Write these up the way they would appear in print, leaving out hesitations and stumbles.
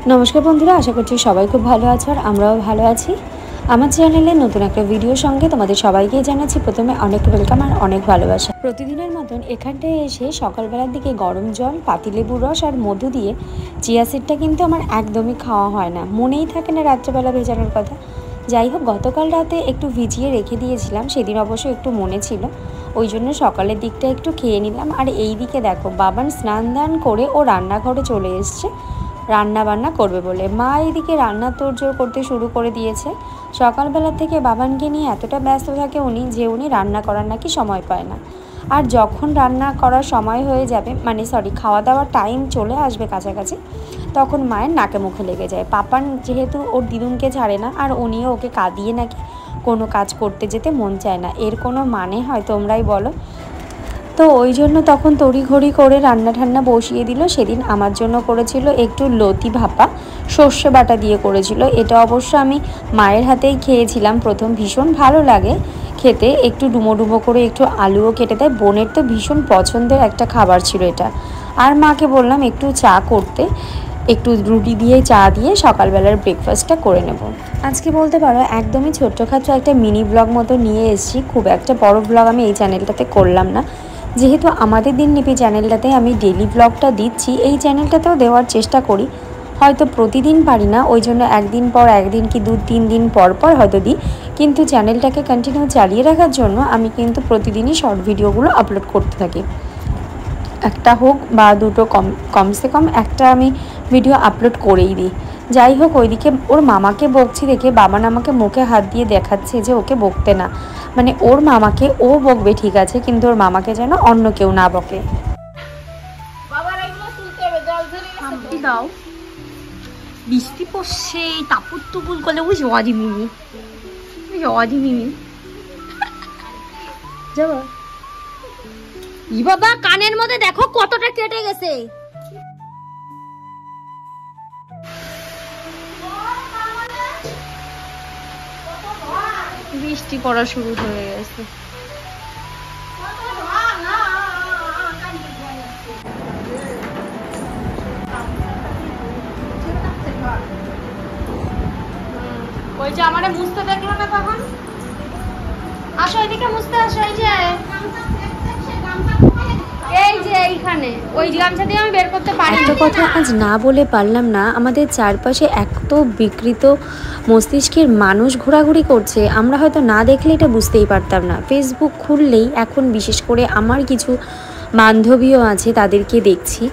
नमस्कार बंधुरा आशा करছি সবাই খুব ভালো আছো আর আমরাও ভালো আছি। আমার চ্যানেলে নতুন একটা ভিডিওর সঙ্গে তোমাদের সবাইকে জানাচ্ছি প্রথমে অনেক ওয়েলকাম আর অনেক ভালোবাসা। প্রতিদিনের মতন এখানটায় এসে সকালবেলার দিকে গরম জল, পাতিলেবুর রস আর মধু দিয়ে চিয়া সিডটা কিন্তু আমার একদমই খাওয়া হয় না, মনেই থাকে না রাত্রেবেলা ভেজানোর কথা। যাই হোক, গতকাল রাতে একটু ভিজিয়ে রেখে দিয়েছিলাম, সেদিন অবশ্য একটু মনে ছিল, ওই জন্য সকালের দিকটা একটু খেয়ে নিলাম। আর এই দিকে দেখো, বাবান স্নান দান করে ও রান্নাঘরে চলে এসছে রান্না বান্না করবে বলে। মা এইদিকে রান্না তোড়জোড় করতে শুরু করে দিয়েছে। সকালবেলা থেকে বাবানকে নিয়ে এতটা ব্যস্ত থাকে উনি যে উনি রান্না করার নাকি সময় পায় না। আর যখন রান্না করার সময় হয়ে যাবে, খাওয়া দাওয়ার টাইম চলে আসবে কাছাকাছি, তখন মায়ের নাকে মুখে লেগে যায়। পাপান যেহেতু ওর দিদুনকে ছাড়ে না, আর উনিও ওকে কাঁদিয়ে নাকি কোনো কাজ করতে যেতে মন চায় না। এর কোনো মানে হয় তোমরাই বলো? তো ওই জন্য তখন তড়িঘড়ি করে রান্না ঠান্না বসিয়ে দিল। সেদিন আমার জন্য করেছিল একটু লতি ভাপা, সর্ষে বাটা দিয়ে করেছিল। এটা অবশ্য আমি মায়ের হাতেই খেয়েছিলাম প্রথম, ভীষণ ভালো লাগে খেতে। একটু ডুমো ডুমো করে একটু আলুও কেটে দেয়। বোনের তো ভীষণ পছন্দের একটা খাবার ছিল এটা। আর মাকে বললাম একটু চা করতে, একটু রুটি দিয়ে চা দিয়ে সকালবেলার ব্রেকফাস্টটা করে নেব। আজকে বলতে পারো একদমই ছোট্টখাটো একটা মিনি ব্লগ মতো নিয়ে এসেছি। খুব একটা বড় ব্লগ আমি এই চ্যানেলটাতে করলাম না, যেহেতু আমাদের দিনলিপি চ্যানেলটাতে আমি ডেলি ব্লগটা দিচ্ছি, এই চ্যানেলটাতেও দেওয়ার চেষ্টা করি। হয়তো প্রতিদিন পারি না, ওই জন্য একদিন পর একদিন কি 2-3 দিন পর পর হয়তো দিই, কিন্তু চ্যানেলটাকে কন্টিনিউ চালিয়ে রাখার জন্য আমি কিন্তু প্রতিদিনই শর্ট ভিডিওগুলো আপলোড করতে থাকি। একটা হোক বা দুটো, কমসে কম একটা আমি ভিডিও আপলোড করেই দিই। যাই হোক, ওইদিকে ওর মামাকে বকছি দেখে বাবান আমাকে মুখে হাত দিয়ে দেখাচ্ছে যে ওকে বকতে না, মানে ওর মামাকে ও বকবে ঠিক আছে, কিন্তু ওর মামাকে যেন অন্য কেউ না বকে। দাও, বৃষ্টি পড়ছে, তাপুর টুপুর করলে বুঝি অজিমিমি অজিমিমি যাবা। ই বাবা, কানের মধ্যে দেখো কতটা কেটে গেছে। বৃষ্টি পড়া শুরু হয়ে গেছে। ওই যে আমারে মুছতে দেখলো না তখন। আসো এদিকে মুছতে আসো। এই যে এইখানে ওই গামছা দিয়ে আমি বের করতে পারি। এত কথা আজ না বলে পারলাম না। আমাদের চারপাশে এত বিকৃত মস্তিষ্কের মানুষ ঘোরাঘুরি করছে, আমরা হয়তো না দেখলে এটা বুঝতেই পারতাম না। ফেসবুক খুললেই এখন, বিশেষ করে আমার কিছু বান্ধবীও আছে, তাদেরকে দেখছি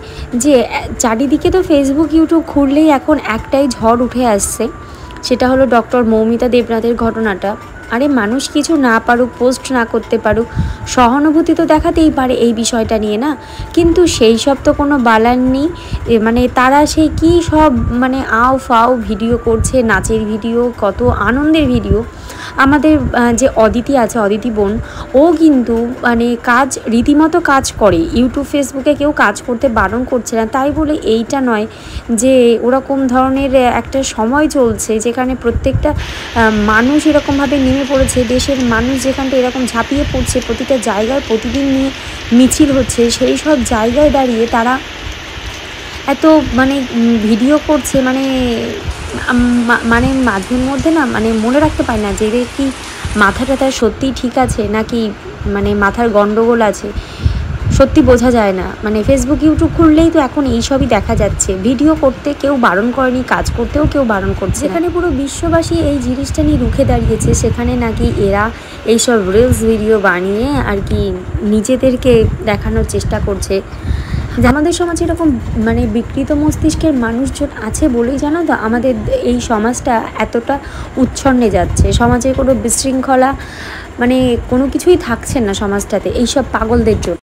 যে চারিদিকে তো ফেসবুক ইউটিউব খুললেই এখন একটাই ঝড় উঠে আসছে, সেটা হলো ডক্টর মৌমিতা দেবনাথের ঘটনাটা। আরে মানুষ কিছু না পারুক, পোস্ট না করতে পারুক, সহানুভূতি তো দেখাতেই পারে এই বিষয়টা নিয়ে না, কিন্তু সেই সব তো কোনো বালান নেই। মানে তারা সেই কী সব মানে আও ফাও ভিডিও করছে, নাচের ভিডিও, কত আনন্দের ভিডিও। আমাদের যে অদিতি আছে, অদিতি বোন, ও কিন্তু মানে কাজ রীতিমতো কাজ করে। ইউটিউব ফেসবুকে কেউ কাজ করতে বারণ করছে না, তাই বলে এইটা নয় যে ওরকম ধরনের একটা সময় চলছে যেখানে প্রত্যেকটা মানুষ এরকমভাবে নেমে পড়েছে, দেশের মানুষ যেখানটা এরকম ঝাঁপিয়ে পড়ছে, প্রতিটা জায়গায় প্রতিদিন নিয়ে মিছিল হচ্ছে, সেই সব জায়গায় দাঁড়িয়ে তারা এত মানে ভিডিও করছে, মানে মাঝের মধ্যে না মানে মনে রাখতে পারি না যে এদের কি মাথাটা তার সত্যিই ঠিক আছে নাকি মানে মাথার গন্ডগোল আছে, সত্যি বোঝা যায় না। মানে ফেসবুক ইউটিউব খুললেই তো এখন এইসবই দেখা যাচ্ছে। ভিডিও করতে কেউ বারণ করেনি, কাজ করতেও কেউ বারণ করছে। যেখানে পুরো বিশ্ববাসী এই জিনিসটা নিয়ে রুখে দাঁড়িয়েছে, সেখানে নাকি এরা এইসব রিলস ভিডিও বানিয়ে আর কি নিজেদেরকে দেখানোর চেষ্টা করছে। আমাদের সমাজে এরকম মানে বিকৃত মস্তিষ্কের মানুষজন আছে বলেই জানো তো আমাদের এই সমাজটা এতটা উচ্ছন্নে যাচ্ছে। সমাজে কোনো বিশৃঙ্খলা মানে কোনো কিছুই থাকছে না সমাজটাতে এইসব পাগলদের জন্য।